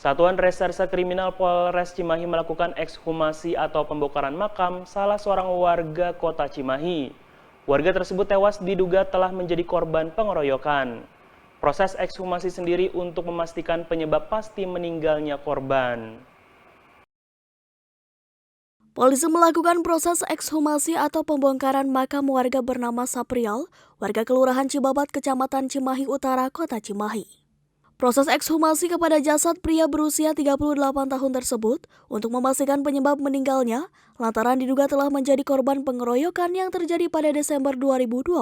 Satuan Reserse Kriminal Polres Cimahi melakukan ekshumasi atau pembongkaran makam salah seorang warga kota Cimahi. Warga tersebut tewas diduga telah menjadi korban pengeroyokan. Proses ekshumasi sendiri untuk memastikan penyebab pasti meninggalnya korban. Polisi melakukan proses ekshumasi atau pembongkaran makam warga bernama Saprial, warga Kelurahan Cibabat, Kecamatan Cimahi Utara, Kota Cimahi. Proses ekshumasi kepada jasad pria berusia 38 tahun tersebut untuk memastikan penyebab meninggalnya lantaran diduga telah menjadi korban pengeroyokan yang terjadi pada Desember 2024.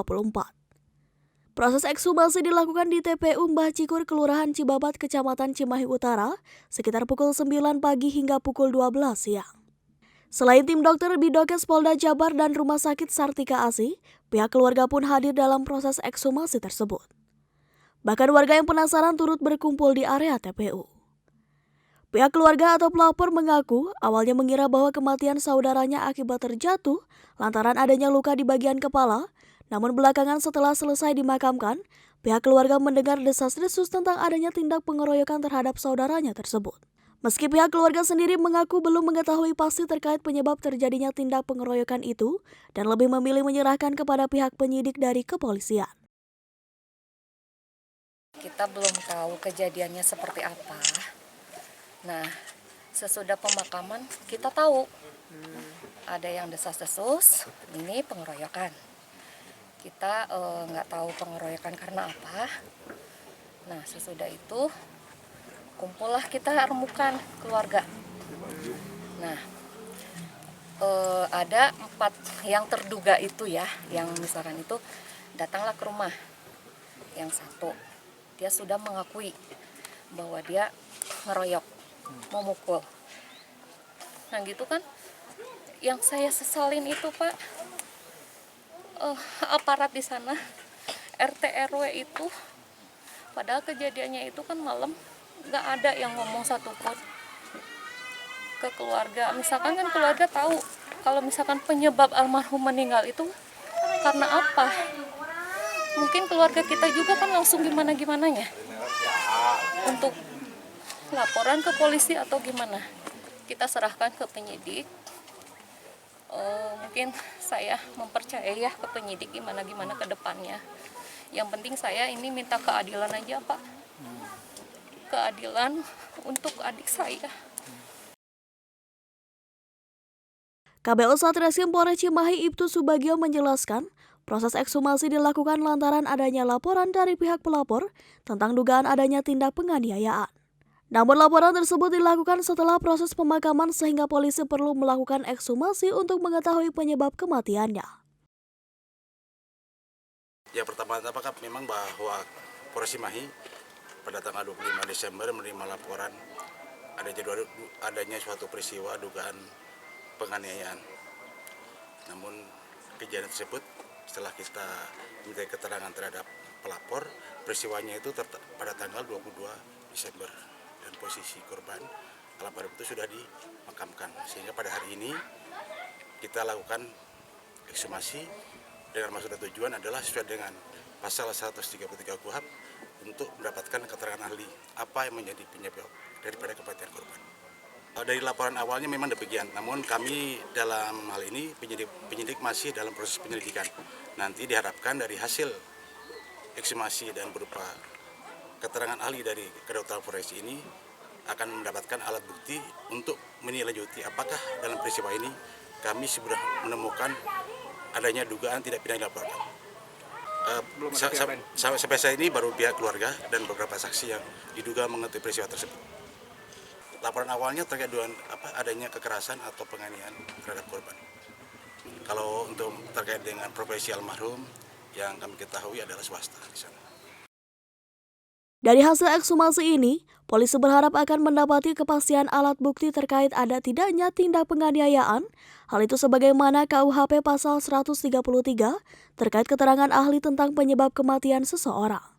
Proses ekshumasi dilakukan di TPU Mbah Cikur, Kelurahan Cibabat, Kecamatan Cimahi Utara, sekitar pukul 9 pagi hingga pukul 12 siang. Selain tim dokter Bidokes Polda Jabar dan Rumah Sakit Sartika Asi, pihak keluarga pun hadir dalam proses ekshumasi tersebut. Bahkan warga yang penasaran turut berkumpul di area TPU. Pihak keluarga atau pelapor mengaku awalnya mengira bahwa kematian saudaranya akibat terjatuh lantaran adanya luka di bagian kepala, namun belakangan setelah selesai dimakamkan, pihak keluarga mendengar desas-desus tentang adanya tindak pengeroyokan terhadap saudaranya tersebut. Meski pihak keluarga sendiri mengaku belum mengetahui pasti terkait penyebab terjadinya tindak pengeroyokan itu dan lebih memilih menyerahkan kepada pihak penyidik dari kepolisian. Kita belum tahu kejadiannya seperti apa. Nah, sesudah pemakaman kita tahu ada yang desas-desus, ini pengeroyokan. Kita nggak tahu pengeroyokan karena apa. Nah, sesudah itu kumpullah kita remukan keluarga. Nah, ada 4 yang terduga itu ya, yang misalkan itu datanglah ke rumah. Yang satu, dia sudah mengakui bahwa dia ngeroyok, memukul. Nah gitu kan, yang saya sesalin itu Pak, aparat di sana, RT RW itu, padahal kejadiannya itu kan malam, nggak ada yang ngomong satupun ke keluarga. Misalkan kan keluarga tahu kalau misalkan penyebab almarhum meninggal itu karena apa. Mungkin keluarga kita juga kan langsung gimana-gimananya untuk laporan ke polisi atau gimana. Kita serahkan ke penyidik. Mungkin saya mempercayai ya ke penyidik gimana-gimana ke depannya. Yang penting saya ini minta keadilan aja Pak. Keadilan untuk adik saya. KBO Satreskrim Polres Cimahi Ibtu Subagio menjelaskan, proses ekshumasi dilakukan lantaran adanya laporan dari pihak pelapor tentang dugaan adanya tindak penganiayaan. Namun laporan tersebut dilakukan setelah proses pemakaman sehingga polisi perlu melakukan ekshumasi untuk mengetahui penyebab kematiannya. Ya pertama-tama kan memang bahwa Polres Cimahi pada tanggal 25 Desember menerima laporan adanya suatu peristiwa dugaan penganiayaan. Namun kejadian tersebut setelah kita minta keterangan terhadap pelapor, peristiwanya itu pada tanggal 22 Desember dan posisi korban almarhum itu sudah dimakamkan. Sehingga pada hari ini kita lakukan ekshumasi dengan maksud dan tujuan adalah sesuai dengan pasal 133 KUHP untuk mendapatkan keterangan ahli apa yang menjadi penyebab daripada kematian korban. Dari laporan awalnya memang demikian, namun kami dalam hal ini penyidik masih dalam proses penyelidikan. Nanti diharapkan dari hasil ekshumasi dan berupa keterangan ahli dari kedokteran forensik ini akan mendapatkan alat bukti untuk menindaklanjuti apakah dalam peristiwa ini kami sudah menemukan adanya dugaan tidak pidana dilaporkan. Sampai saat ini baru pihak keluarga dan beberapa saksi yang diduga mengetahui peristiwa tersebut. Laporan awalnya terkait dengan adanya kekerasan atau penganiayaan terhadap korban. Kalau untuk terkait dengan profesi almarhum yang kami ketahui adalah swasta di sana. Dari hasil ekshumasi ini, polisi berharap akan mendapati kepastian alat bukti terkait ada tidaknya tindak penganiayaan. Hal itu sebagaimana KUHP pasal 133 terkait keterangan ahli tentang penyebab kematian seseorang.